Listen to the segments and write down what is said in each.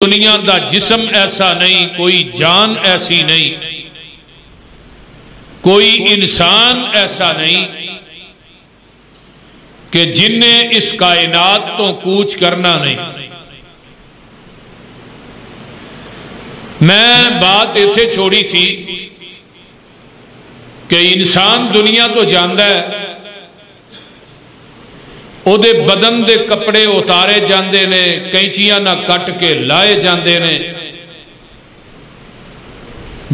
دنیا دا جسم ایسا نہیں، کوئی جان ایسی نہیں، کوئی انسان ایسا نہیں کہ جن نے اس کائنات تو کوچ کرنا نہیں۔ میں بات ایتھے چھوڑی سی کہ انسان دنیا تو جاندا ہے، او دے بدن دے کپڑے اتارے جاندے نے، کینچیاں نہ کٹ کے لائے جاندے نے،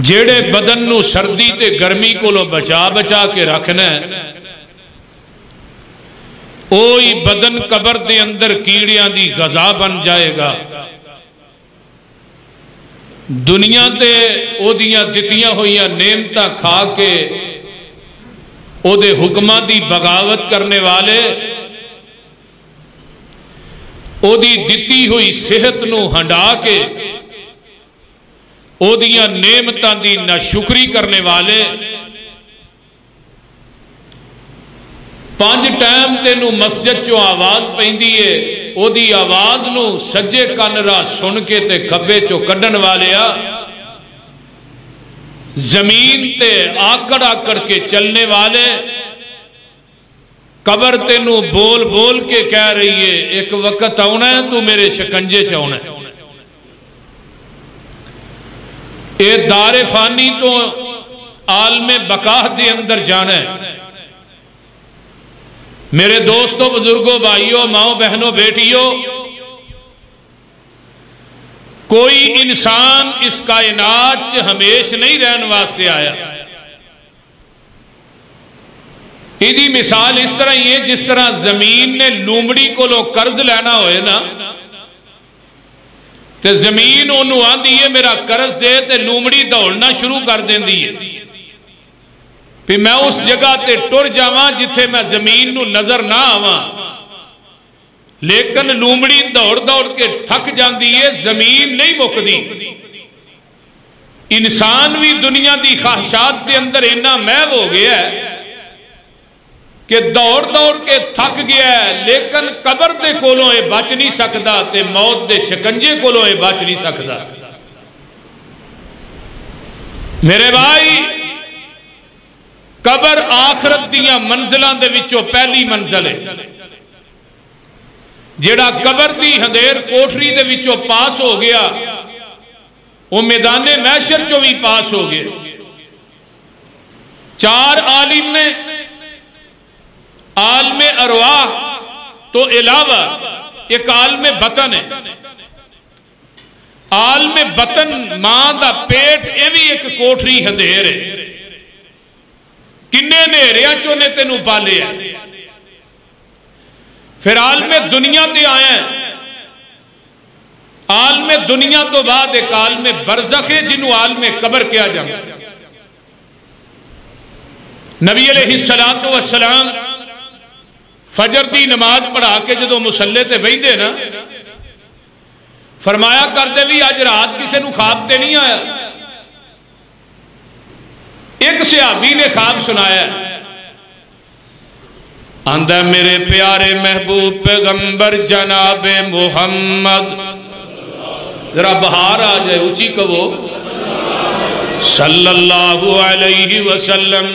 جیڑے بدن نو سردی تے گرمی کو لو بچا بچا کے رکھنا ہے، اوہی بدن قبر دے اندر کیڑیاں دی غذا بن جائے گا۔ دنیا تے او دیاں دتیاں ہوئیاں نعمتاں کھا کے او دے حکماں دی بغاوت کرنے والے، او دی دتی ہوئی صحت نو ہنڈا کے او دیاں نعمتاں دی ناشکری کرنے والے، 5 ٹائم تینو مسجد چو آواز پیندی ہے، او دی آواز نو سجے کن را سن کے تے کھبے چو کڈن والیا، زمین تے آکڑ آکڑ کے چلنے والے، قبر تینو بول بول کے کہہ رہی ہے ایک وقت آنا ہے تو میرے شکنجے چاہنا ہے۔ اے دار فانی تو عالم بقاہ دے اندر جانا ہے۔ میرے دوستوں، بزرگوں، بھائیوں، ماؤں، بہنوں، بیٹیوں، کوئی انسان اس کائنات چ ہمیش نہیں رہن واسطے آیا۔ ایدی مثال اس طرح ہی ہے جس طرح زمین نے لومڑی کو لو قرض لینا ہوئے نا، تے زمین انہوں آن دیئے میرا قرض دے تے لومڑی دوڑنا شروع کر دیں دیئے، پھر میں اس جگہ تے ٹر جاواں جتھے میں زمین نو نظر نہ آواں، لیکن لومڑی دوڑ دوڑ کے تھک جان دیئے، زمین نہیں مک دی۔ انسان بھی دنیا دی خواہشات کے اندر اینا محو ہو گیا ہے کہ دوڑ دوڑ کے تھک گیا ہے، لیکن قبر دے کولوں اے بچ نہیں سکدا تے موت دے شکنجے کولوں اے بچ نہیں سکدا۔ میرے بھائی، قبر آخرت دیاں منزلان دے وچوں پہلی منزل ہے۔ جیڑا قبر دی ہندیر کوٹری دے وچوں پاس ہو گیا، وہ میدان محشر چو بھی پاس ہو گیا۔ 4 عالم نے، عالم ارواح تو علاوہ ایک عالم بطن ہے۔ عالم بطن ماں دا پیٹ ایوی ایک کوٹری ہندیر ہے، کنے نیریا چو نے تینوں پالے ہیں۔ پھر عالم دنیا تے آئے ہیں، عالم دنیا تو بعد ایک عالم برزخ ہے جنہوں عالم قبر کیا جاتا ہے۔ نبی علیہ السلام فجر دی نماز پڑھا کے جدو مسلح سے بھئی دے نا، فرمایا کر دے بھی آج رات کسے نو خواب تے نہیں آیا۔ ایک صحابی نے خواب سنایا، آندہ میرے پیارے محبوب پیغمبر جناب محمد، ذرا بہار آ جائے اونچی کہو، صلی اللہ علیہ وسلم،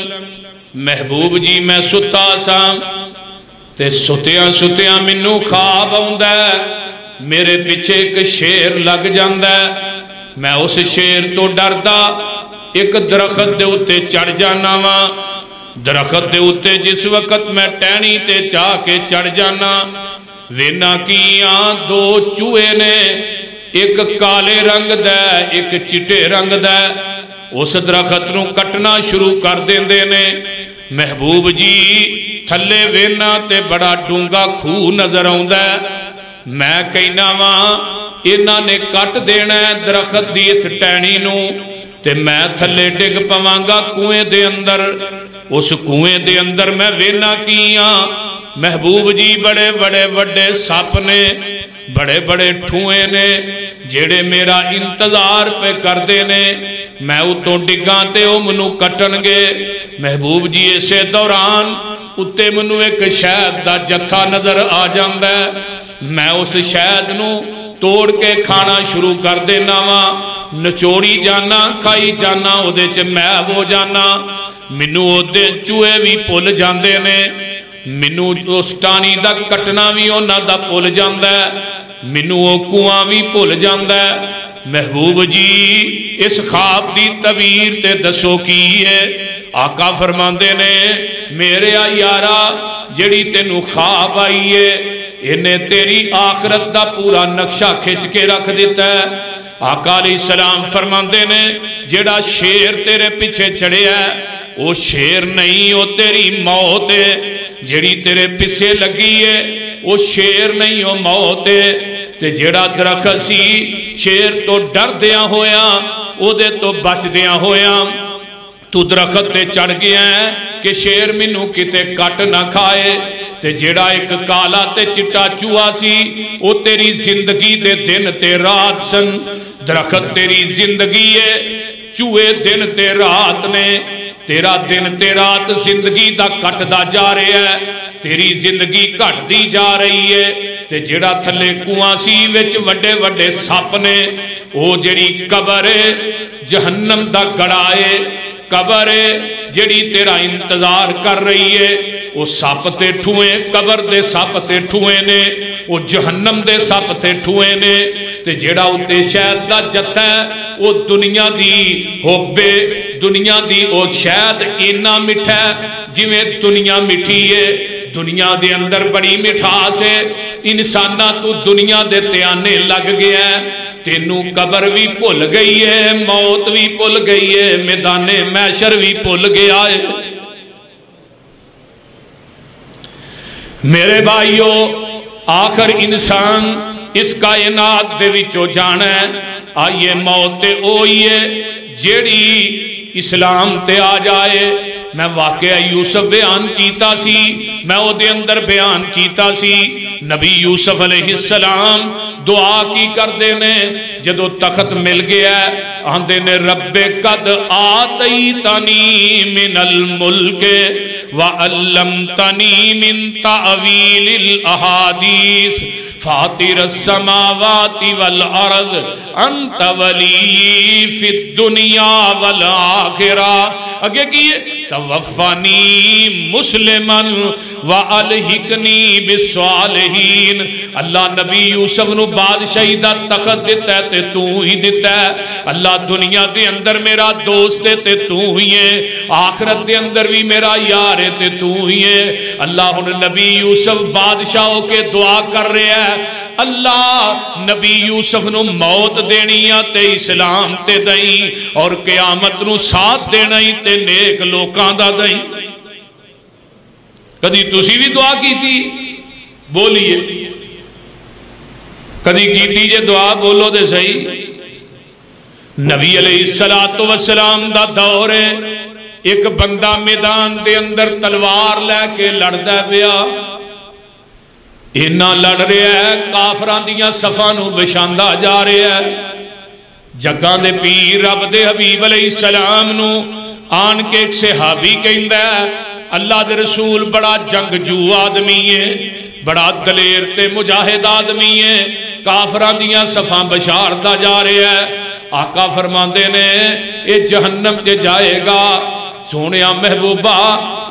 محبوب جی میں ستا سا تے ستیاں ستیاں منو خواب آؤندا ہے، میرے پیچھے ایک شیر لگ جاندا ہے، میں اس شیر تو ڈردا ایک درخت دے اتے چڑھ جانا وا۔ درخت دے اتے جس وقت میں ٹہنی تے چاہ کے چڑھ جانا، وینا کیاں 2 چوہے نے، ایک کالے رنگ دا ایک چٹے رنگ دا، اس درخت نو کٹنا شروع کر دیندے نے۔ محبوب جی تھلے وینا تے بڑا ڈونگا کھو نظر آؤندا ہے، میں کہنا وا انہاں نے کٹ دینا ہے درخت دی اس ٹہنی نو، تے میں تھلے ڈگ پوانگا کنویں دے اندر۔ اس کنویں دے اندر میں وینا کیاں، محبوب جی بڑے بڑے وڈے سپ نے، بڑے بڑے ٹھوئے نے، جیڑے میرا انتظار پہ کر دے نے، میں اتوں ڈگاں تے او منو کٹن گے۔ محبوب جی اسے دوران اتے منو ایک شہد دا جتھا نظر آ جاندا ہے، میں اس شہد نو توڑ کے کھانا شروع کر دینا وا نچوڑی جانا کھائی جانا او دے چ محو ہو جانا مینوں او دے چوہے بھی بھل جاندے نے مینوں اس ٹانی دا کٹنا بھی انہاں دا بھل جاندا ہے مینوں او کنواں بھی بھل جاندا ہے محبوب جی اس خواب دی تعبیر تے دسو کی ہے آقا فرماندے نے میرے یارا جڑی تینوں خواب آئی ہے انہیں تیری آخرت دا پورا نقشہ کھچ کے رکھ دیتا ہے آقا علیہ السلام فرماندے نے جڑا شیر تیرے پیچھے چڑھے ہے وہ شیر نہیں وہ تیری موت ہے جڑی تیرے پیچھے لگی ہے وہ شیر نہیں وہ موت ہے تے جڑا درخت سی شیر تو ڈر دیا ہویا او دے تو بچ دیا ہویا تو درخت تے چڑھ گیا ہے کہ شیر مینوں کتے کٹ نہ کھائے تے جڑا ایک کالا تے چٹا چوہا سی او تیری زندگی دے دن تے رات سن درخت تیری زندگی ہے چوہے دن تے رات نے تیرا دن تے رات زندگی دا کٹ دا جا رہے ہے تیری زندگی کٹ دی جا رہی ہے تے جڑا تھلے کنواں سی وچ وڈے وڈے سپ نے او جڑی قبر جہنم دا گڑا ہے قبر جڑی تیرا انتظار کر رہی ہے وہ سپ تے ٹھوئے قبر دے سپ تے ٹھوئے نے وہ جہنم دے سپ تے ٹھوئے نے تے جڑا اتے شہد دا جتا ہے وہ دنیا دی ہوبے دنیا دی وہ شہد اینا مٹھا ہے جویں دنیا مٹھی ہے دنیا دے اندر بڑی مٹھاس ہے انسانہ تو دنیا دے تیانے لگ گیا ہے تینوں قبر بھی بھول گئی ہے موت بھی بھول گئی ہے میدان محشر بھی بھول گیا ہے میرے بھائیو آخر انسان اس کائنات دے وچوں جانا ہے آئیے موت تے ہوئی ہے جیڑی اسلام تے آ جائے میں واقعہ یوسف بیان کیتا سی میں او دے اندر بیان کیتا سی نبی یوسف علیہ السلام دعا کی کر دینے جدو تخت مل گیا آندے نے رب قد آتیتنی من الملک وعلمتنی من تعویل الاحادیث فاطر السماوات والارض انت ولی فی الدنیا والآخرہ اگے کیے توفانی مسلمن وَأَلْحِقْنِي بِالصَّالِحِينَ اللہ نبی یوسف نو بادشاہی دا تخت دیتا ہے تے تو ہی دیتا ہے اللہ دنیا دے اندر میرا دوست ہے تے تو ہی ہے آخرت دے اندر بھی میرا یار ہے تے تو ہی ہے اللہ نبی یوسف بادشاہوں کے دعا کر رہے ہیں اللہ نبی یوسف نو موت دینی تے اسلام تے دائیں اور قیامت نو ساتھ دینا تے نیک لوکاں دا دائیں کدی تسی بھی دعا کی تھی بولیے کدی کی تھی جے دعا بولو دے صحیح نبی علیہ السلام دا دور ہے ایک بندہ میدان دے اندر تلوار لے کے لڑدا پیا اینا لڑ رہا ہے کافران دیاں صفاں نو بشاندہ جا رہا ہے جگہ دے پیر رب دے حبیب علیہ السلام نو آن کے ایک صحابی کہندہ ہے اللہ دے رسول بڑا جنگجو آدمی ہے بڑا دلیر تے مجاہد آدمی ہے کافران دیاں صفاں بشاردہ جا رہے ہیں آقا فرماندے نے اے جہنم چے جائے گا سونیا محبوبہ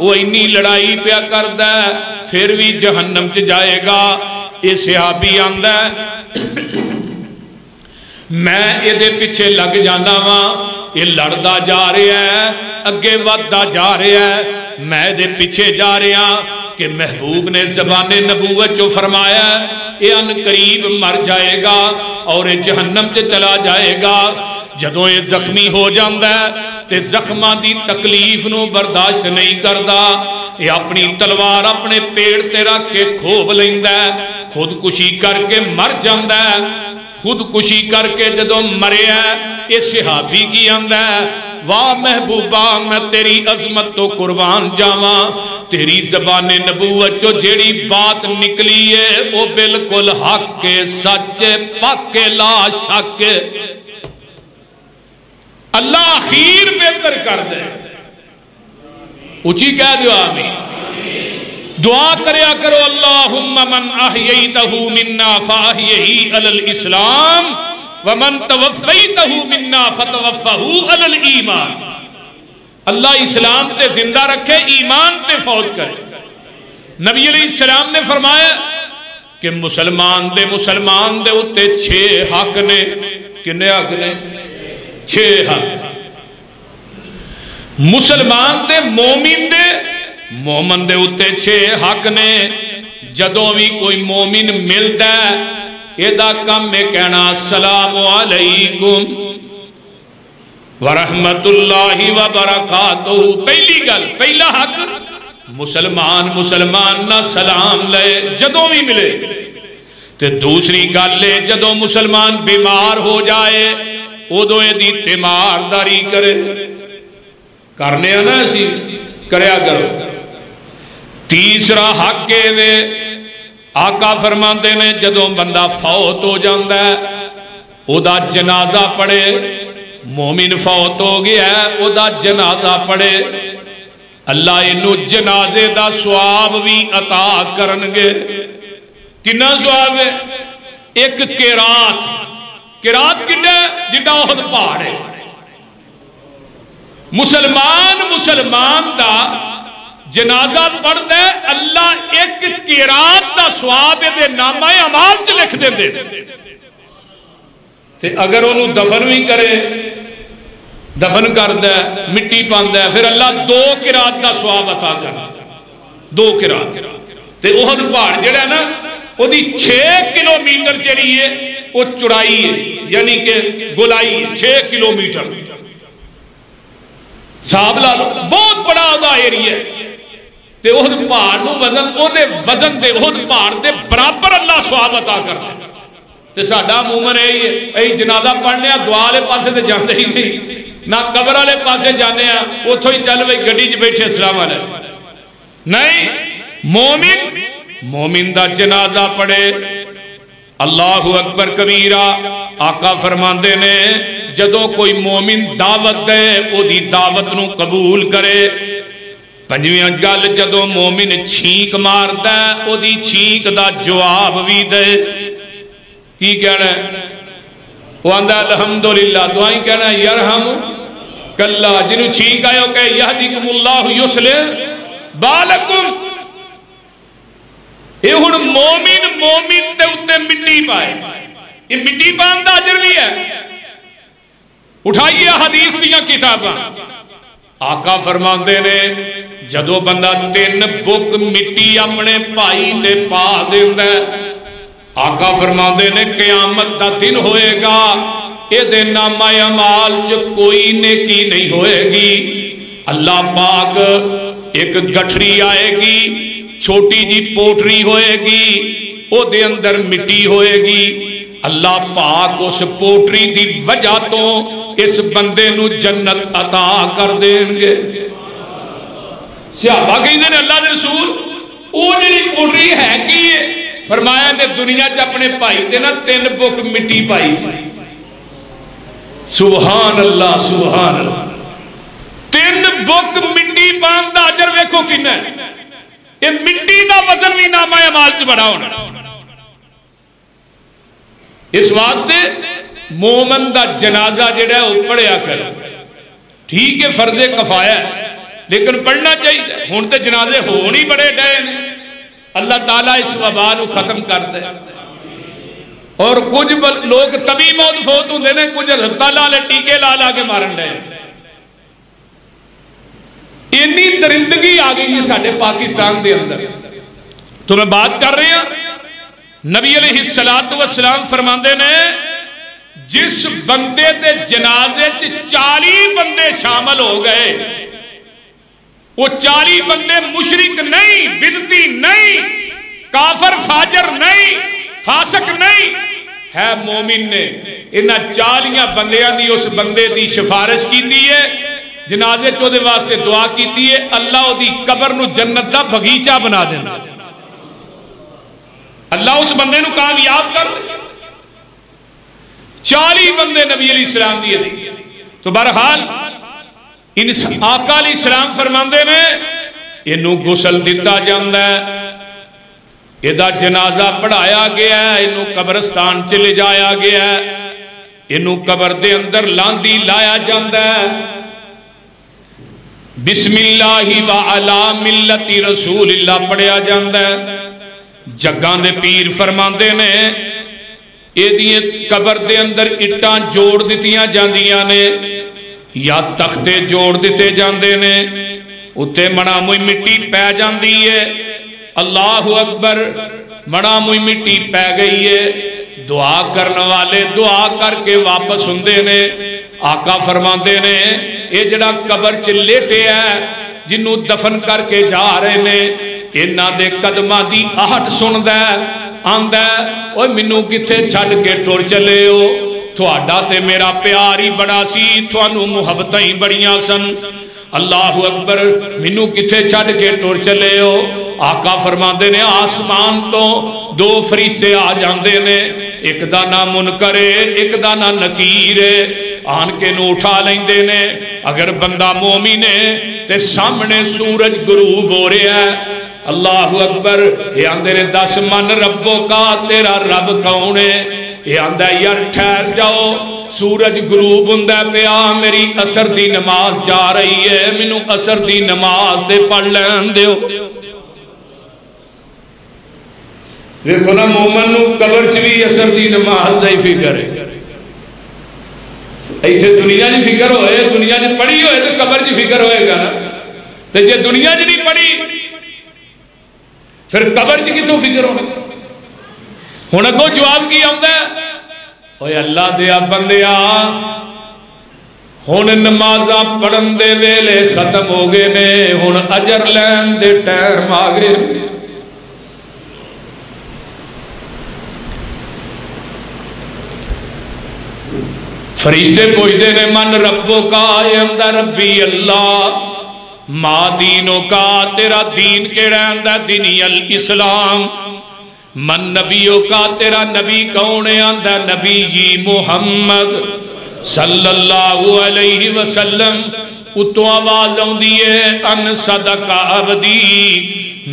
وہ انی لڑائی پیا کردہ ہے پھر بھی جہنم چے جائے گا اے صحابی آندہ ہے میں اے دے پیچھے لگ جانا ہاں یہ لڑدا جا رہے ہیں اگے ودہ جا رہے ہیں میں دے پیچھے جا رہے ہیں کہ محبوب نے زبان نبوت جو فرمایا یہ ان قریب مر جائے گا اور یہ جہنم سے چلا جائے گا جدوں یہ زخمی ہو جاندہ ہے تے زخمہ دی تکلیف نو برداشت نہیں کردا یہ اپنی تلوار اپنے پیڑ تے رکھ کے کھوب لیندہ ہے خودکشی کر کے مر جاندہ ہے خودکشی کر کے جدوں مرے ہے یہ صحابی کی آندہ ہے واہ محبوبہ میں تیری عظمت تو قربان جاواں تیری زبان نبوت جو جیڑی بات نکلی ہے وہ بالکل حق کے سچ پاک لا شک اللہ اخیر بہتر کر دے اچھی کہہ دیو آمین دعا کریا کرو اللہم من احییتہ منا فاحیہی علی الاسلام ومن توفیتہ منا فتوفہ علی الایمان. اللہ اسلام تے زندہ رکھے، ایمان تے فوت کرے. نبی علیہ السلام نے فرمایا کہ مسلمان دے اتے 6 حق نے. کنے حق نے؟ 6 حق. مسلمان دے مومن دے اتے 6 حق نے. جدوں بھی کوئی مومن ملتا ہے ایدہ کم میں کہنا السلام علیکم ورحمت اللہ وبرکاتہ. پہلی گل، پہلا حق مسلمان نہ سلام لے جدوں بھی ملے. تے دوسری گل لے جدوں مسلمان بیمار ہو جائے ادو دی تیمارداری کرے. کرنے نا اسی کریا کرو. تیسرا حق کے دے آقا فرماندے نے جدوں بندہ فوت ہو جاندہ ہے او دا جنازہ پڑھے. مومن فوت ہو گیا ہے او دا جنازہ پڑھے. اللہ انہوں جنازے دا ثواب بھی عطا کرنگے. کنا ثواب ہے؟ ایک قرات کنا جنہ احد پہاڑ ہے. مسلمان دا جنازہ پڑھ دے اللہ ایک قرات دا ثواب دے نامہ اعمال چ لکھ دے دے. تے اگر انہوں دفن بھی کرے، دفن کر دے، مٹی پاندہ ہے، پھر اللہ 2 قرات دا ثواب عطا کر. 2 قرات. تے احد پہاڑ جڑا ہے نا وہ دی 6 کلومیٹر چڑھی ہے، وہ چڑائی ہے یعنی کہ گولائی ہے 6 کلومیٹر. صاحب لا لو بہت بڑا ہوگا ایریا ہے. تے احد پہاڑ نو وزن دے احد پہاڑ دے برابر اللہ ثواب عطا کر دے. تے ساڈا مومن ہے جنازہ پڑھنے دعا لے پاسے تے جاندے ہی نہیں، نہ قبر والے پاسے جانے ہیں اتھوں ہی چل بھائی گڈی چ بیٹھے السلام علیکم. نہیں، مومن دا جنازہ پڑھے. اللہ اکبر کبیرہ. آقا فرماندے نے جدوں کوئی مومن دعوت دے او دی دعوت نو قبول کرے. 5ویں گل جدوں مومن چھینک مارتا ہے او دی چھینک دا جواب بھی دے. کی کہنا ہے؟ وہ آندہ الحمدللہ. دعائیں کہنا ہے یرحم کاللہ. جنہوں چھینک آئے ہو کہ یہدیکم اللہ یصلح بالکم. یہ ہن مومن تے اتے مٹی پائے. یہ مٹی پان دا اجر بھی ہے. اٹھائیے حدیث دیاں کتاباں. آقا فرماندے نے جدو بندہ 3 بک مٹی اپنے پائی تے پا دیندہ ہے، آقا فرماندے نے قیامت دا دن ہوئے گا اے دے نامہ اعمال جو کوئی نیکی نہیں ہوئے گی. اللہ پاک ایک گٹھری آئے گی، چھوٹی جی پوٹری ہوئے گی، او دے اندر مٹی ہوئے گی. اللہ پاک اس پوٹری دی وجہ تو اس بندے نو جنت عطا کر دیں گے. صحابہ کہتے ہیں اللہ دے رسول او جی پوٹری ہے کی ہے؟ فرمایا نے دنیا چ اپنے پائی تے نا 3 بک مٹی پائی سی. سبحان اللہ سبحان اللہ. 3 بک مٹی پان دا اجر ویکھو کنا ہے. یہ مٹی دا وزن بھی نامہ اعمال چ بڑا ہونا. اس واسطے مومن دا جنازہ جڑا ہے وہ پڑھیا کر. ٹھیک ہے فرض کفایہ ہے لیکن پڑھنا چاہیے. ہن تے جنازے ہون ہی بڑے ڈے نے. اللہ تعالیٰ اس وبا نو ختم کر دے. اور کچھ لوگ تبھی موت فوت ہوندے نے، کچھ ہسپتالاں والے ٹیکے لا لا کے مارن ڈے. اتنی درندگی آ گئی ہے ساڈے پاکستان دے اندر. تو میں بات کر رہے ہیں نبی علیہ السلام فرماندے نے جس بندے دے جنازے 40 بندے شامل ہو گئے، وہ 40 بندے مشرک نہیں، بدعتی نہیں، کافر فاجر نہیں، فاسق نہیں ہے، مومن نے. انہاں 40 بندیاں دی اس بندے دی سفارش کیتی ہے، جنازے چودے واسطے دعا کیتی ہے، اللہ دی قبر نو جنت دا بغیچہ بنا دینا. اللہ اس بندے نو کامیاب کر دے. 40 بندے نبی علیہ السلام دی حدیث. تو بہرحال آقا علیہ السلام فرماندے نے اینو غسل دیتا جاندہ ہے، ایدہ جنازہ پڑھایا گیا ہے، اینو قبرستان چلے جایا گیا ہے، اینو قبر دے اندر لاندی لایا جاندہ ہے، بسم اللہ وعلا ملت رسول اللہ پڑھیا جاندہ ہے۔ جگان دے پیر فرماندے نے ایدیے قبر دے اندر اٹھاں جوڑ دیتیاں جاندیاں نے یا تختے جوڑ دیتے جاندے نے، اتے مڑا موئی مٹی پہ جاندی ہے، اللہ اکبر، مڑا موئی مٹی پہ گئی ہے، دعا کرنے والے دعا کر کے واپس ہوندے نے۔ آقا فرماندے نے اے جڑا قبر چ لیٹے ہے جنوں دفن کر کے جا رہے نے، انہاں دے قدماں دی آہٹ سندا ہے، آندا ہے اوے مینوں کتے چھڈ کے ٹر چلے ہو، تھوڑا تے میرا پیار ہی بڑا سی، تھانوں محبتاں ہی بڑیاں سن، اللہ اکبر، مینوں کتے چھڈ کے ٹر چلے ہو۔ آقا فرماندے نے آسمان تو دو فرشتے آ جاندے نے، ایک دا نام منکر ہے، ایک دا نام نکیر ہے، آن کے نو اٹھا لیندے نے۔ اگر بندہ مومن ہے تے سامنے سورج غروب ہو رہا ہے، اللہ اکبر، یہ آندے نے 10 من ربوں کا، تیرا رب کون ہے؟ یہ آندہ یار ٹھہر جاؤ، سورج غروب ہوندا پیا، میری عصر دی نماز جا رہی ہے، مینوں عصر دی نماز تے پڑھ لین دیو۔ دیکھو نا مومن نو قبر چ بھی عصر دی نماز دا ہی فکر ہے، ایتھے دنیا دی فکر ہوئے، دنیا دی پڑھی ہوئے تو قبر دی فکر ہوئے گا نا، تے جے دنیا دی نہیں پڑھی پھر قبر دی کتوں فکر ہوئے؟ ہن اگوں جواب کی آندا ہے، اوے اللہ دیا بندیا، ہن نمازاں پڑھن دے ویلے ختم ہو گئے نے، ہن اجر لین دے ٹائم آ گئے۔ فرشتے پوچھتے نے من ربوں کا، اندر ربی اللہ، ما دینوں کا، تیرا دین کیڑا اندر دینی الاسلام، من نبیوں کا، تیرا نبی کون ہے اندر نبی محمد صلی اللہ علیہ وسلم۔ اتو آواز آن دیئے ان صدق عبدی،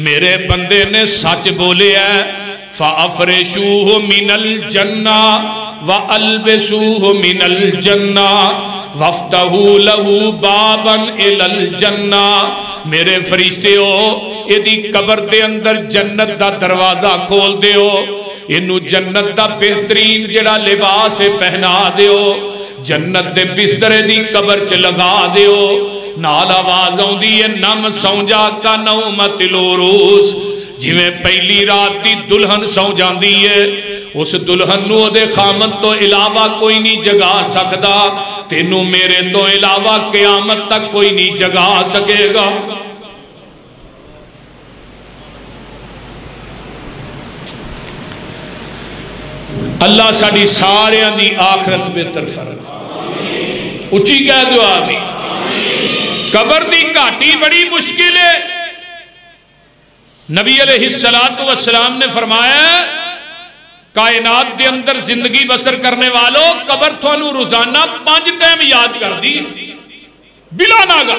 میرے بندے نے سچ بولے ہے، فَأَفْرِشُوهُ مِنَ الْجَنَّةِ وَأَلْبِسُوهُ مِنَ الْجَنَّةِ وَافْتَحُوا لَهُ بَابًا إِلَى الْجَنَّةِ، میرے فرشتے ہو یہ دی قبر دے اندر جنت دا دروازہ کھول دیو، انہوں جنت دا بہترین جڑا لباس پہنا دیو، جنت دے بسترے دی قبر چ لگا دیو، نال آواز آن دیئے نم سونجا کا نومت العروس، جویں پہلی رات دی دلہن سو جاندی ہے، اس دلہن نو دے خامن تو علاوہ کوئی نہیں جگا سکدا، تینوں میرے تو علاوہ قیامت تک کوئی نہیں جگا سکے گا۔ اللہ ساڑی سارے دی آخرت بہتر فرمائے، اچھی کہہ دعا بھی۔ قبر دی کاٹی بڑی مشکل ہے، نبی علیہ السلام نے فرمایا کائنات دے اندر زندگی بسر کرنے والوں قبر تھانوں روزانہ 5 ٹائم یاد کر دی بلا ناگا۔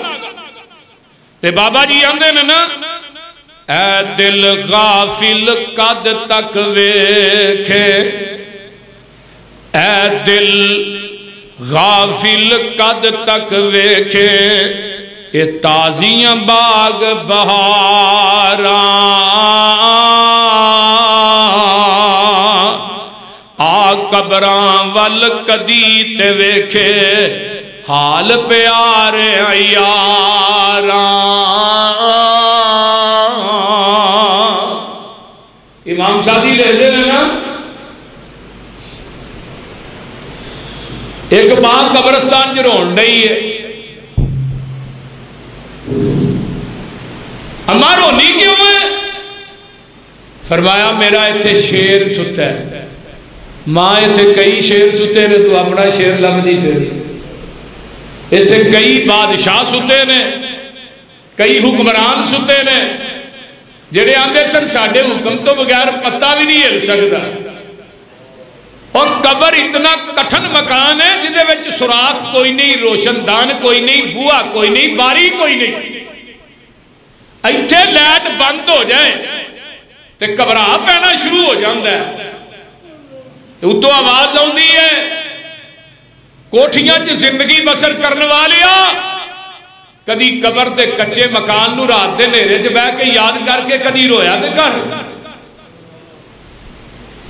تے بابا جی آندے نے نا، اے دل غافل قد تک ویکھے، اے دل غافل قد تک ویکھے، اے تازیاں باغ بہاراں، آ قبراں ول کدی تے ویکھے، حال پیارے یاراں۔ امام شادی لے دے نا، ایک ماں قبرستان چ رون رہی ہے، اماں رونی کیوں ہے؟ فرمایا میرا ایتھے شیر ستا ہے۔ ماں ایتھے کئی شیر ستے نے، تو اپنا شیر لگ دی پھر، ایتھے کئی بادشاہ ستے نے، کئی حکمران ستے نے، جڑے آندے سن ساڈے حکم تو بغیر پتہ بھی نہیں ہل سکتا، اور قبر اتنا کٹھن مکان ہے جدے وچ سوراخ کوئی نہیں، روشن دان کوئی نہیں، بوہا کوئی نہیں، باری کوئی نہیں، ایتھے لائٹ بند ہو جائے تے گھبرا پینا شروع ہو جاتا ہے، اتوں آواز آتی ہے کوٹھیاں چ زندگی بسر کرنے والیا کدی قبر تے کچے مکان نو رات دے نیرے چ بہ کے یاد کر کے کدی رویا تے کر،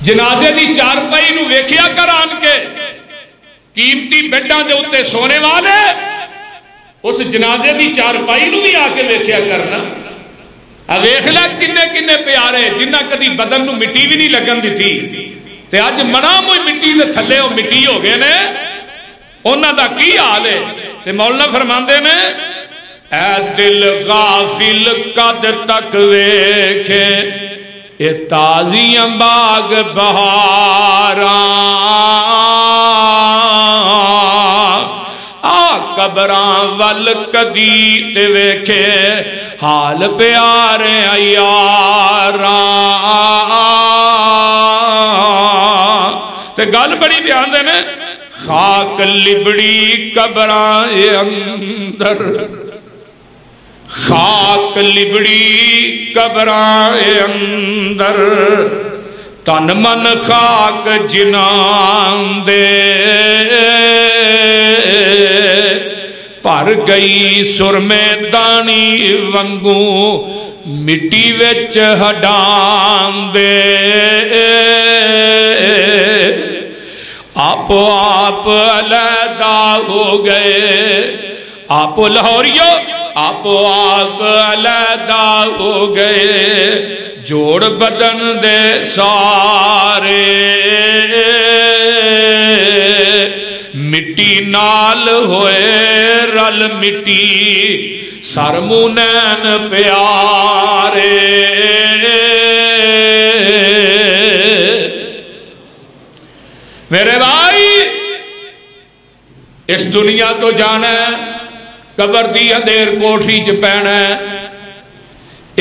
جنازے دی چارپائی نو ویکھیا کر آن کے، قیمتی بیڈاں دے اتے سونے والے اس جنازے دی چارپائی نو بھی آ کے ویکھیا کرنا، ویکھ لے کنے کنے پیارے جنہ کدی بدن نو مٹی بھی نہیں لگن دیتی تے اج منا موئی مٹی دے تھلے وہ مٹی ہو گئے نے، انہاں دا کی حال ہے؟ تے مولانا فرماندے نے اے دل غافل قد تک ویکھے اے تازیاں باغ بہاراں، قبراں ول کدی تے ویکھے حال پیارے یاراں، تے گل بڑی بیان دے نے خاک لبڑی قبراں اندر، خاک لبڑی قبراں اندر، تن من خاک جنان دے، پر گئی سرمے دانی ونگو مٹی وچ ہڈان دے، آپ علیحدہ ہو گئے، آپ لاہوریو آپ علیحدہ ہو گئے، جوڑ بدن دے سارے مٹی نال ہوئے رل مٹی سر مونین پیارے، میرے بھائی اس دنیا تو جانا ہے، قبر دی اندھیر کوٹھی چ پینا ہے،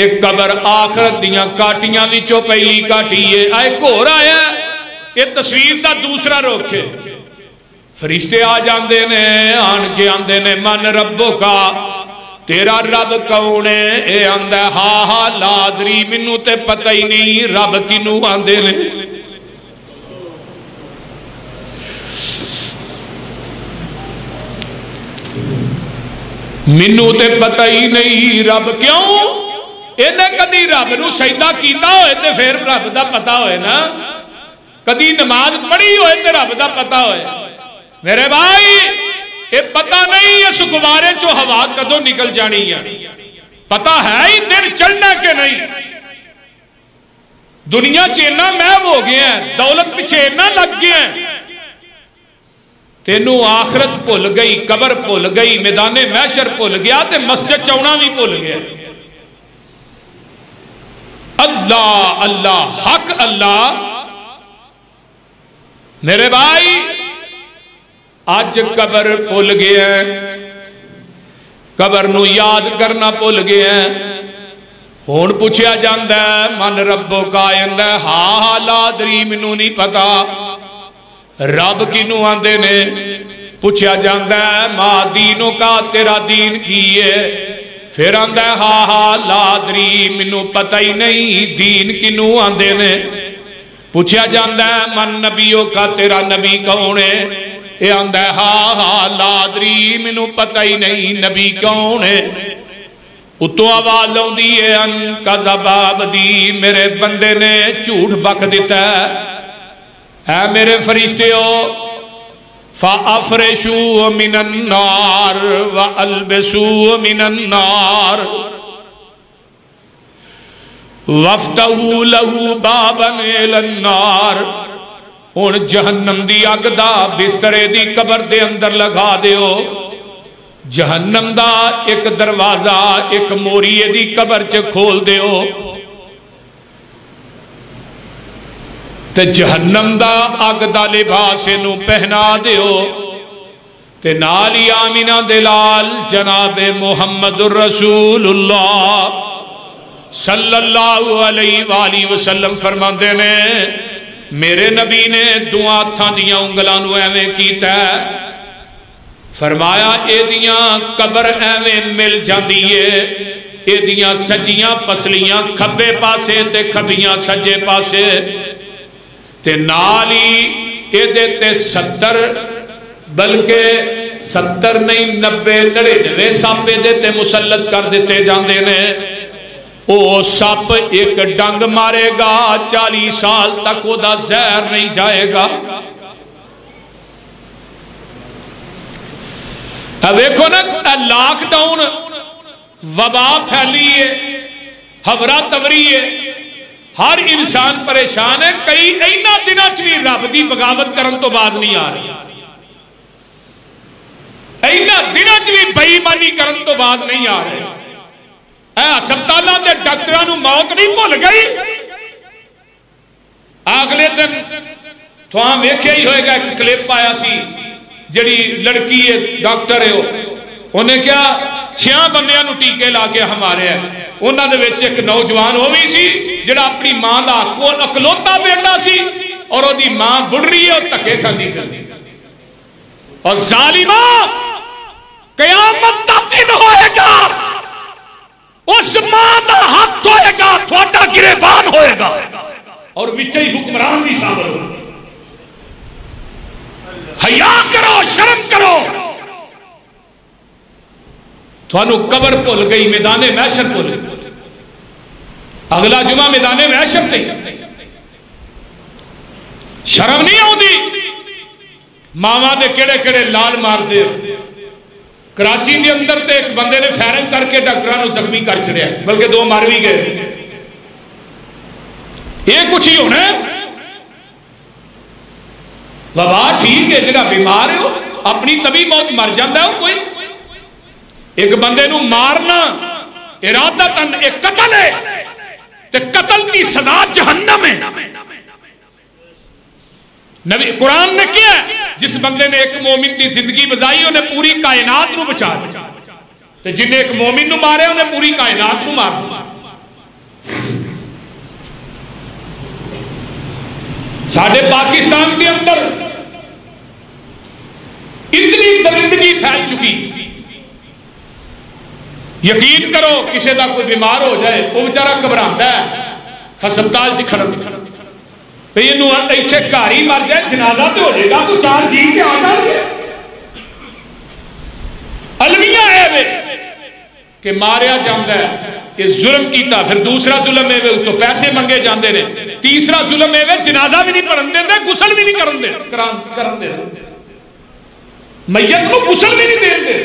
ایک قبر آخرت دیاں کاٹیاں وچوں پہلی کاٹی ہے، ایک اور آیا یہ تصویر دا دوسرا رخ ہے، فرشتے آ جاندے نے آن کے آندے نے من ربو کا، تیرا رب کون ہے؟ اے آندہ ہاں ہاں لادری منو تے پتہ ہی نہیں رب کنو آندے نے، منو تے پتہ ہی نہیں رب کیوں؟ انہیں کدی رب نو سجدہ کیتا ہوئے تے پھر رب دا پتہ ہوئے نا، کدی نماز پڑھی ہوئے تے رب دا پتہ ہوئے، میرے بھائی یہ پتہ نہیں اس گوارے چو ہوا کدوں نکل جانی ہے، پتہ ہے ہی دن چڑھنا کہ نہیں، دنیا چینا محو ہو گئے ہیں، دولت پیچھے اتنا لگ گئے ہیں، تینوں آخرت بھول گئی، قبر بھول گئی، میدان محشر بھول گیا تے مسجد چونا بھی بھول گیا، اللہ اللہ حق اللہ، میرے بھائی آج قبر بھول گیا ہے، قبر نو یاد کرنا بھول گیا ہے، ہون پوچھیا جاندہ ہے من ربو کا آئندہ ہاں لادری منو نہیں پتا، رب کنو آندے نے پوچھیا جاندہ ہے ماں دینوں کا تیرا دین کیے، پھر آندہ ہے ہاں ہاں لادری منو پتہ ہی نہیں دین کنو آندے نے، پوچھیا جاندہ ہے من نبیوں کا تیرا نبی کون ہے، اے آندہ ہے ہاں ہاں لادری منو پتہ ہی نہیں نبی کون ہے، اتو آواز ہوندی ہے ان کا زباب دی میرے بندے نے جھوٹ بک دیتا ہے، اے میرے فرشتے ہو فَأَفْرِشُوا مِنَ النَّارِ وَأَلْبِسُوا مِنَ النَّارِ وَافْتَحُوا لَهُ بَابًا إِلَى النَّارِ، ہن جہنم دی اگ دا بسترے دی قبر دے اندر لگا دیو، جہنم دا ایک دروازہ ایک موریے دی قبر چ کھول دیو، تے جہنم دا اگ دا لباس نو پہنا دیو، تے نالی آمینہ دلال جناب محمد الرسول اللہ صلی اللہ علیہ وآلہ وسلم فرماندے نے میرے نبی نے دعا تھا دیاں انگلانو ایویں کیتا ہے، فرمایا اے دیاں قبر ایویں مل جاندی ہے ایدیاں سجیاں پسلیاں کھبے پاسے تے کھبیاں سجے پاسے تے نالی ایدے تے 70 بلکہ 70 نہیں 90 99 سپ ایدے تے مسلط کر دیتے جاندے نے او سپ ایک ڈنگ مارے گا 40 سال تک وہ دا زہر نہیں جائے گا اب دیکھو نا لاک ڈاؤن وبا پھیلی ہے ہورا توری ہے ہر انسان پریشان ہے کئی اینا دنوں چ بھی رب دی بغاوت کرن تو بعد نہیں آ رہی اینا دنوں چ بھی بے ایمانی کرن تو بعد نہیں آ رہے اے ہسپتالاں دے ڈاکٹراں نوں موت نہیں بھول گئی اگلے دن تھاں ویکھیا ہی ہوئے گا ایک کلپ آیا سی جڑی لڑکی ہے ڈاکٹر ہے انہیں کیا 6 بندیاں نوں ٹیکے لا کے ہمارے ہیں انہاں دے وچ ایک نوجوان وہ بھی سی جڑا اپنی ماں دا اکلوتا بیٹا سی اور وہ دی ماں بڑھ رہی ہے اور دھکے کھاندی اور ظالما قیامت دا دن ہوئے گا اس ماں دا حق ہوئے گا تھوڑا گریبان ہوئے گا اور وچے ہی حکمران بھی شامل ہوگا حیا کرو شرم کرو تھانو قبر بھول گئی میدان محشر بھول گئی اگلا جمعہ میدان محشر تے شرم نہیں آتی ماما دے کیڑے کیڑے لال مار دے کراچی دے اندر تے ایک بندے نے فائرنگ کر کے ڈاکٹرانو زخمی کر چھڑیا بلکہ 2 مار بھی گئے یہ کچھ ہی ہونا ہے وبا ٹھیک ہے جڑا بیمار ہے اپنی طبی موت مر جاندہ ہے کوئی ایک بندے نو مارنا ارادتاً ایک قتل ہے تے قتل کی سزا جہنم ہے نبی قرآن نے کیا ہے جس بندے نے ایک مومن کی زندگی بچائی انہیں پوری کائنات نو بچا دیا تے جن نے ایک مومن نو مارے انہیں پوری کائنات نو مار دیا ساڑھے پاکستان کے اندر اتنی درندگی پھیل چکی یقین کرو کسی دا کوئی بیمار ہو جائے وہ بیچارہ گھبراتا ہے ہسپتال چ کھڑا یہ اتنے گھر ہی مر جائے جنازہ تو ہو جائے گا تو 4 جی کے آ جائیں گے المیہ ہے کہ ماریا جاندہ ہے کہ ظلم کیتا پھر دوسرا ظلم ہے تو پیسے منگے جاندے نے تیسرا ظلم ہے جنازہ بھی نہیں پڑھن دے غسل بھی نہیں کرن دے میت کو غسل بھی نہیں دین دے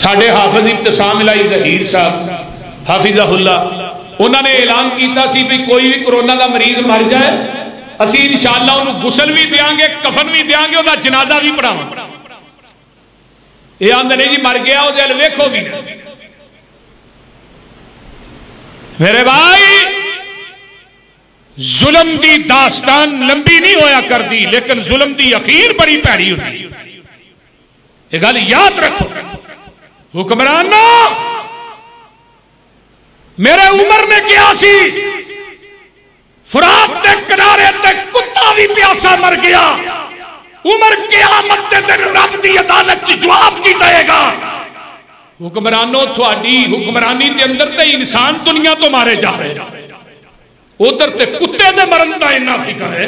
ساڑھے حافظ ابتسام الہی ظہیر صاحب حافظہ اللہ انہوں نے اعلان کیتا سی بھی کوئی بھی کرونا دا مریض مر جائے اسی انشاءاللہ انہوں غسل بھی دیاں گے کفن بھی دیاں گے انہوں دا جنازہ بھی پڑھاواں یہ آندھے نہیں جی مر گیا وہ دل ویکھو بھی میرے بھائی ظلم دی داستان لمبی نہیں ہویا کر دی لیکن ظلم دی اخیر بڑی پیڑی ہوتی یہ گل یاد رکھو حکمرانوں میرے عمر نے کیا سی فرات تے کنارے تے کتا بھی پیاسا مر گیا عمر قیامت تے دن رب دی عدالت کی جواب کی دے گا حکمرانوں تھوڑی حکمرانی تے اندر تے انسان دنیا تو مارے جا رہے ادھر تے کتے دے مرن دا انہا فکر ہے